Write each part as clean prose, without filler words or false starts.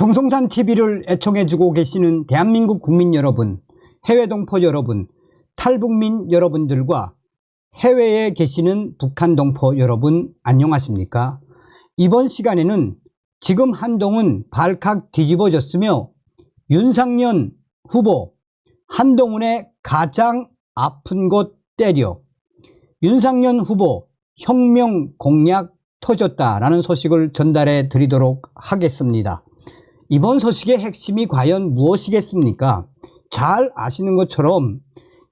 정성산 TV를 애청해주고 계시는 대한민국 국민 여러분, 해외 동포 여러분, 탈북민 여러분들과 해외에 계시는 북한 동포 여러분 안녕하십니까? 이번 시간에는 지금 한동훈 발칵 뒤집어졌으며 윤상현 후보 한동훈의 가장 아픈 곳 때려 윤상현 후보 혁명 공약 터졌다라는 소식을 전달해 드리도록 하겠습니다. 이번 소식의 핵심이 과연 무엇이겠습니까? 잘 아시는 것처럼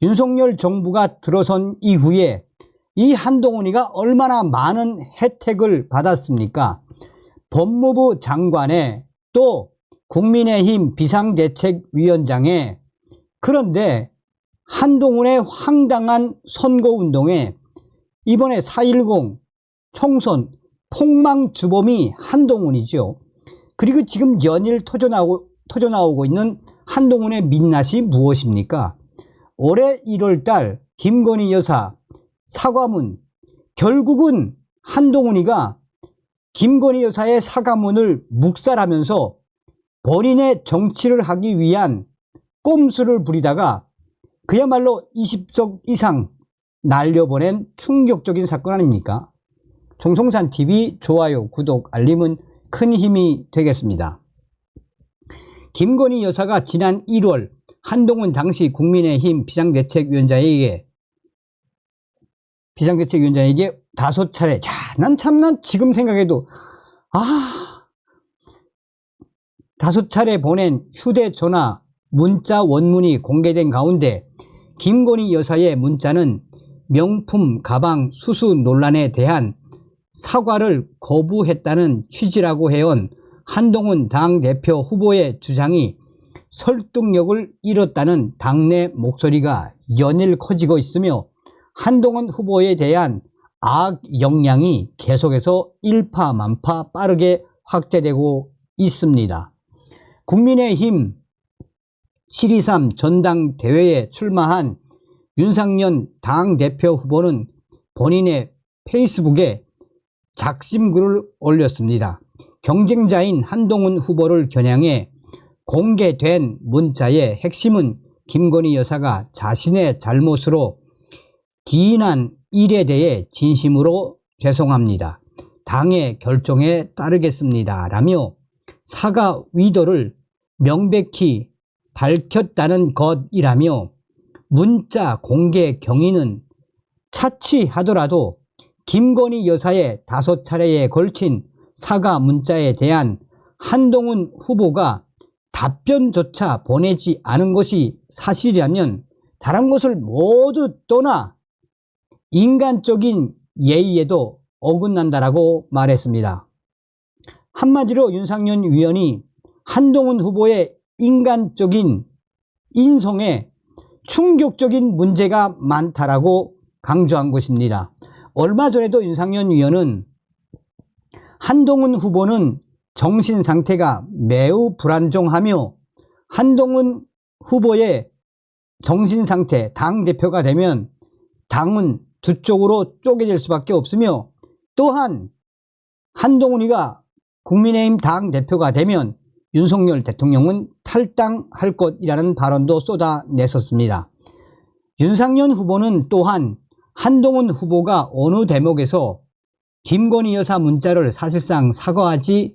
윤석열 정부가 들어선 이후에 이 한동훈이가 얼마나 많은 혜택을 받았습니까? 법무부 장관에 또 국민의힘 비상대책위원장에, 그런데 한동훈의 황당한 선거운동에 이번에 4.10 총선 폭망주범이 한동훈이죠. 그리고 지금 연일 터져나오고 있는 한동훈의 민낯이 무엇입니까? 올해 1월달 김건희 여사 사과문, 결국은 한동훈이가 김건희 여사의 사과문을 묵살하면서 본인의 정치를 하기 위한 꼼수를 부리다가 그야말로 20석 이상 날려보낸 충격적인 사건 아닙니까? 정성산TV 좋아요, 구독, 알림은 큰 힘이 되겠습니다. 김건희 여사가 지난 1월 한동훈 당시 국민의힘 비상대책위원장에게 5차례, 난 지금 생각해도 5차례 보낸 휴대전화, 문자 원문이 공개된 가운데 김건희 여사의 문자는 명품 가방 수수 논란에 대한 사과를 거부했다는 취지라고 해온 한동훈 당대표 후보의 주장이 설득력을 잃었다는 당내 목소리가 연일 커지고 있으며 한동훈 후보에 대한 악 영향이 계속해서 일파만파 빠르게 확대되고 있습니다. 국민의힘 7.23 전당대회에 출마한 윤상현 당대표 후보는 본인의 페이스북에 작심글을 올렸습니다. 경쟁자인 한동훈 후보를 겨냥해 공개된 문자의 핵심은 김건희 여사가 자신의 잘못으로 기인한 일에 대해 진심으로 죄송합니다. 당의 결정에 따르겠습니다. 라며 사과 의도를 명백히 밝혔다는 것이라며 문자 공개 경위는 차치하더라도 김건희 여사의 5차례에 걸친 사과 문자에 대한 한동훈 후보가 답변조차 보내지 않은 것이 사실이라면 다른 것을 모두 떠나 인간적인 예의에도 어긋난다라고 말했습니다. 한마디로 윤상현 위원이 한동훈 후보의 인간적인 인성에 충격적인 문제가 많다라고 강조한 것입니다. 얼마 전에도 윤상현 위원은 한동훈 후보는 정신 상태가 매우 불안정하며 한동훈 후보의 정신 상태, 당대표가 되면 당은 두 쪽으로 쪼개질 수밖에 없으며 또한 한동훈이가 국민의힘 당대표가 되면 윤석열 대통령은 탈당할 것이라는 발언도 쏟아냈었습니다. 윤상현 후보는 또한 한동훈 후보가 어느 대목에서 김건희 여사 문자를 사실상 사과하지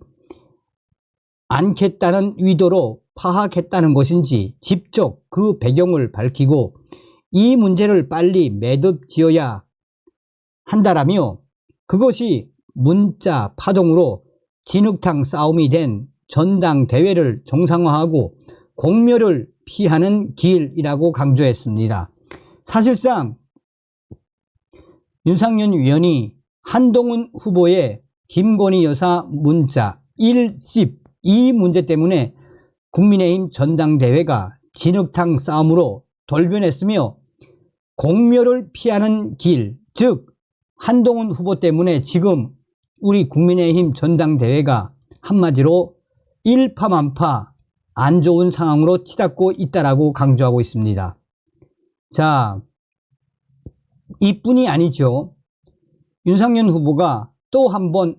않겠다는 의도로 파악했다는 것인지 직접 그 배경을 밝히고 이 문제를 빨리 매듭 지어야 한다라며 그것이 문자 파동으로 진흙탕 싸움이 된 전당대회를 정상화하고 공멸을 피하는 길이라고 강조했습니다. 사실상 윤상현 위원이 한동훈 후보의 김건희 여사 문자 1씹 이 문제 때문에 국민의힘 전당대회가 진흙탕 싸움으로 돌변했으며 공멸을 피하는 길, 즉 한동훈 후보 때문에 지금 우리 국민의힘 전당대회가 한마디로 일파만파 안 좋은 상황으로 치닫고 있다라고 강조하고 있습니다. 자, 이뿐이 아니죠. 윤상현 후보가 또 한 번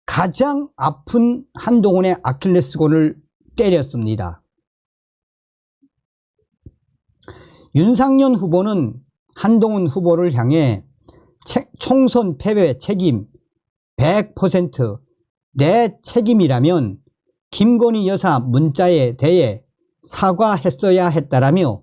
가장 아픈 한동훈의 아킬레스건을 때렸습니다. 윤상현 후보는 한동훈 후보를 향해 총선 패배 책임 100%내 책임이라면 김건희 여사 문자에 대해 사과했어야 했다라며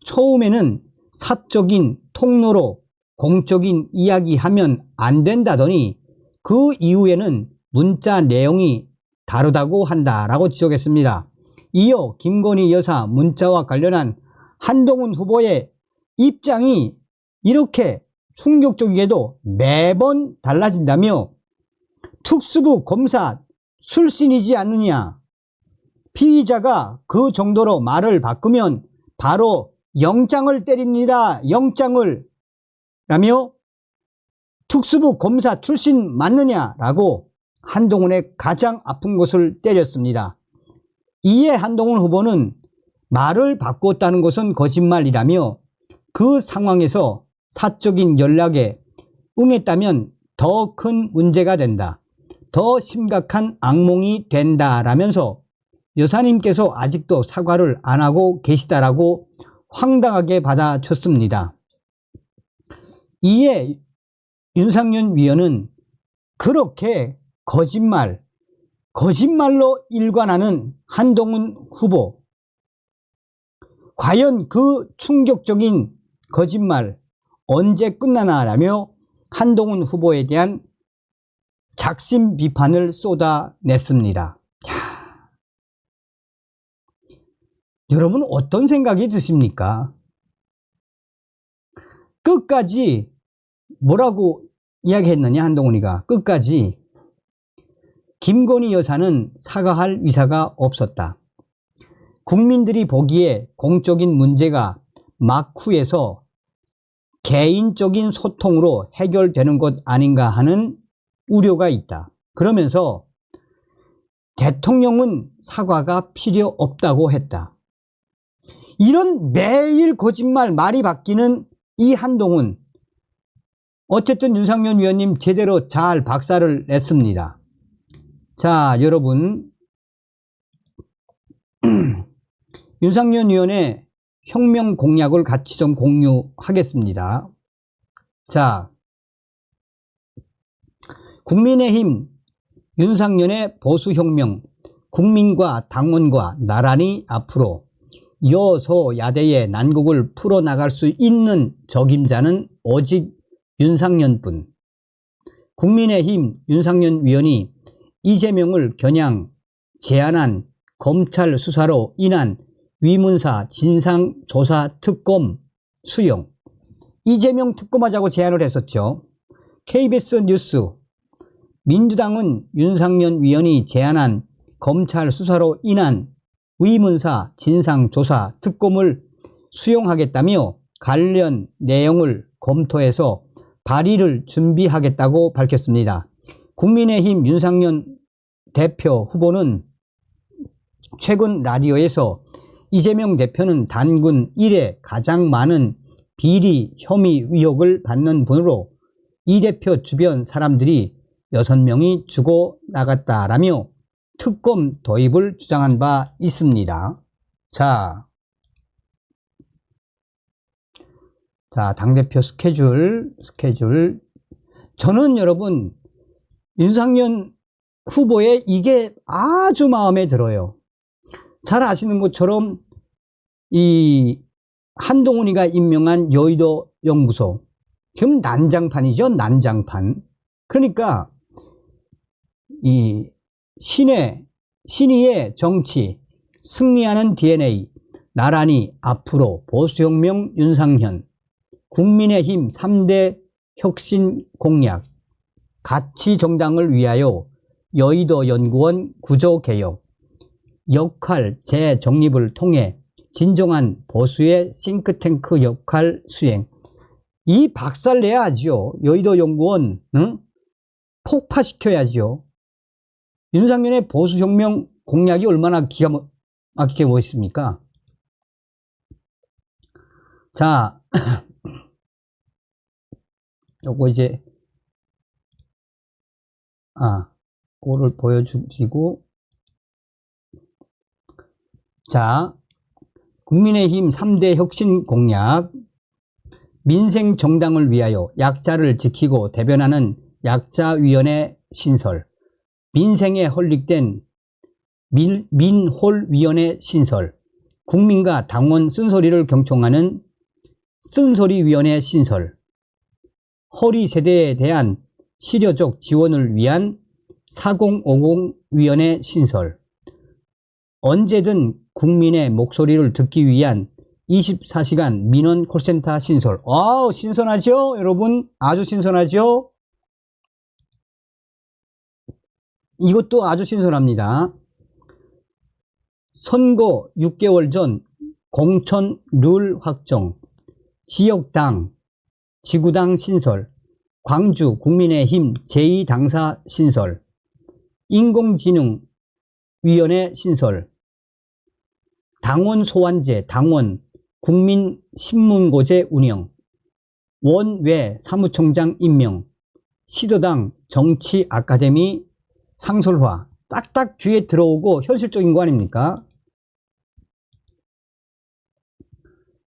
처음에는 사적인 통로로 공적인 이야기하면 안 된다더니 그 이후에는 문자 내용이 다르다고 한다라고 지적했습니다. 이어 김건희 여사 문자와 관련한 한동훈 후보의 입장이 이렇게 충격적이게도 매번 달라진다며 특수부 검사 출신이지 않느냐, 피의자가 그 정도로 말을 바꾸면 바로 영장을 때립니다. 영장을 라며 특수부 검사 출신 맞느냐라고 한동훈의 가장 아픈 곳을 때렸습니다. 이에 한동훈 후보는 말을 바꿨다는 것은 거짓말이라며 그 상황에서 사적인 연락에 응했다면 더 큰 문제가 된다. 더 심각한 악몽이 된다라면서 여사님께서 아직도 사과를 안 하고 계시다라고 황당하게 받아쳤습니다. 이에 윤상현 위원은 그렇게 거짓말로 일관하는 한동훈 후보, 과연 그 충격적인 거짓말 언제 끝나나라며 한동훈 후보에 대한 작심 비판을 쏟아냈습니다. 여러분 어떤 생각이 드십니까? 끝까지 뭐라고 이야기했느냐, 한동훈이가 끝까지 김건희 여사는 사과할 의사가 없었다. 국민들이 보기에 공적인 문제가 막후에서 개인적인 소통으로 해결되는 것 아닌가 하는 우려가 있다. 그러면서 대통령은 사과가 필요 없다고 했다. 이런 매일 거짓말 말이 바뀌는 이 한동훈, 어쨌든 윤상현 위원님 제대로 잘 박살을 냈습니다. 자, 여러분 윤상현 위원의 혁명 공약을 같이 좀 공유하겠습니다. 자, 국민의힘 윤상현의 보수혁명, 국민과 당원과 나란히 앞으로 여소야대의 난국을 풀어나갈 수 있는 적임자는 오직 윤상현뿐. 국민의힘 윤상현 위원이 이재명을 겨냥 제안한 검찰 수사로 인한 위문사 진상조사특검 수용, 이재명 특검하자고 제안을 했었죠. KBS 뉴스, 민주당은 윤상현 위원이 제안한 검찰 수사로 인한 위문사 진상조사 특검을 수용하겠다며 관련 내용을 검토해서 발의를 준비하겠다고 밝혔습니다. 국민의힘 윤상현 대표 후보는 최근 라디오에서 이재명 대표는 단군 1에 가장 많은 비리 혐의 의혹을 받는 분으로 이 대표 주변 사람들이 6명이 죽어나갔다라며 특검 도입을 주장한 바 있습니다. 자, 당대표 스케줄. 저는 여러분 윤상현 후보의 이게 아주 마음에 들어요. 잘 아시는 것처럼 이 한동훈이가 임명한 여의도 연구소, 지금 난장판이죠. 난장판. 그러니까 이 신의의 정치, 승리하는 DNA, 나란히 앞으로 보수혁명 윤상현, 국민의힘 3대 혁신 공약, 가치정당을 위하여 여의도 연구원 구조개혁, 역할 재정립을 통해 진정한 보수의 싱크탱크 역할 수행. 이 박살 내야죠. 여의도 연구원 폭파시켜야죠. 윤상현의 보수혁명 공약이 얼마나 기가 막히게 멋있습니까? 자, 요거 이제 그거를 보여주시고, 자, 국민의힘 3대 혁신 공약, 민생 정당을 위하여 약자를 지키고 대변하는 약자위원회 신설, 민생에 헐릭된 민홀위원회 신설, 국민과 당원 쓴소리를 경청하는 쓴소리위원회 신설, 허리 세대에 대한 실효적 지원을 위한 4050위원회 신설, 언제든 국민의 목소리를 듣기 위한 24시간 민원 콜센터 신설. 신선하죠? 여러분, 아주 신선하죠? 이것도 아주 신선합니다. 선거 6개월 전 공천 룰 확정, 지역당, 지구당 신설, 광주 국민의힘 제2당사 신설, 인공지능위원회 신설, 당원 소환제, 당원 국민신문고제 운영, 원외 사무총장 임명, 시도당 정치 아카데미 상설화. 딱딱 귀에 들어오고 현실적인 거 아닙니까?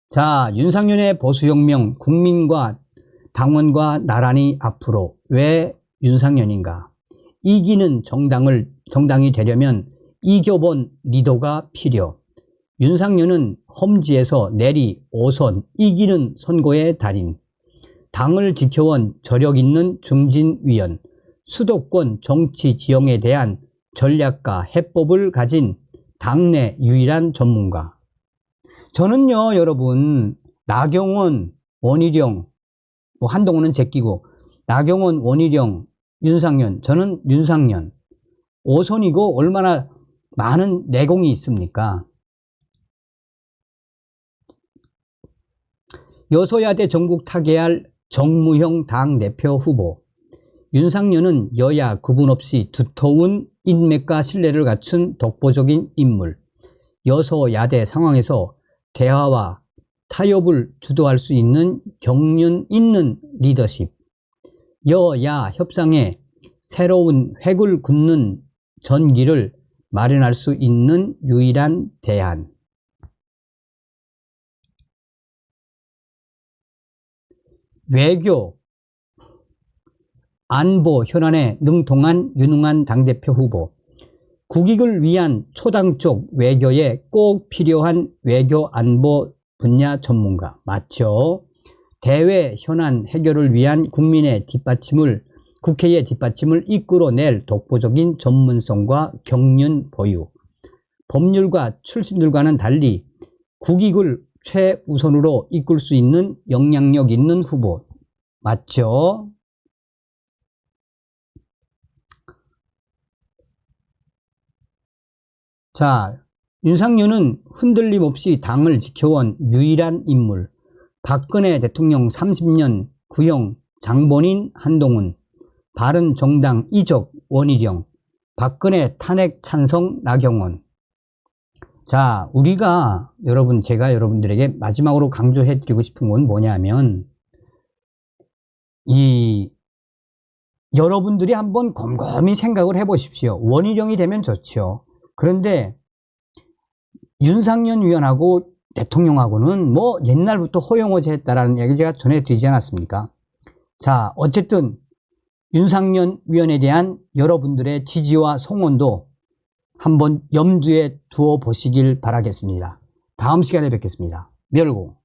자, 윤상현의 보수혁명, 국민과 당원과 나란히 앞으로. 왜 윤상현인가? 이기는 정당이 되려면 이겨본 리더가 필요. 윤상현은 험지에서 내리 5선, 이기는 선거의 달인, 당을 지켜온 저력 있는 중진위원, 수도권 정치 지형에 대한 전략과 해법을 가진 당내 유일한 전문가. 저는요, 여러분, 나경원, 원희룡, 한동훈은 제끼고, 나경원, 원희룡, 윤상현, 저는 윤상현. 5선이고 얼마나 많은 내공이 있습니까? 여소야대 전국 타개할 정무형 당대표 후보. 윤상현은 여야 구분 없이 두터운 인맥과 신뢰를 갖춘 독보적인 인물. 여소야대 상황에서 대화와 타협을 주도할 수 있는 경륜 있는 리더십. 여야 협상에 새로운 획을 긋는 전기를 마련할 수 있는 유일한 대안. 외교, 안보 현안에 능통한 유능한 당대표 후보. 국익을 위한 초당적 외교에 꼭 필요한 외교 안보 분야 전문가. 맞죠? 대외 현안 해결을 위한 국민의 뒷받침을, 국회의 뒷받침을 이끌어낼 독보적인 전문성과 경륜 보유. 법률가 출신들과는 달리 국익을 최우선으로 이끌 수 있는 영향력 있는 후보. 맞죠? 자, 윤상현은 흔들림 없이 당을 지켜온 유일한 인물. 박근혜 대통령 30년 구형 장본인 한동훈, 바른정당 이적 원희룡, 박근혜 탄핵 찬성 나경원. 자, 우리가 제가 여러분들에게 마지막으로 강조해 드리고 싶은 건 뭐냐면, 여러분들이 한번 곰곰이 생각을 해 보십시오. 원희룡이 되면 좋죠. 그런데 윤상현 위원하고 대통령하고는 옛날부터 호용호제 했다라는 얘기를 제가 전해드리지 않았습니까? 자, 어쨌든 윤상현 위원에 대한 여러분들의 지지와 성원도 한번 염두에 두어 보시길 바라겠습니다. 다음 시간에 뵙겠습니다. 멸공.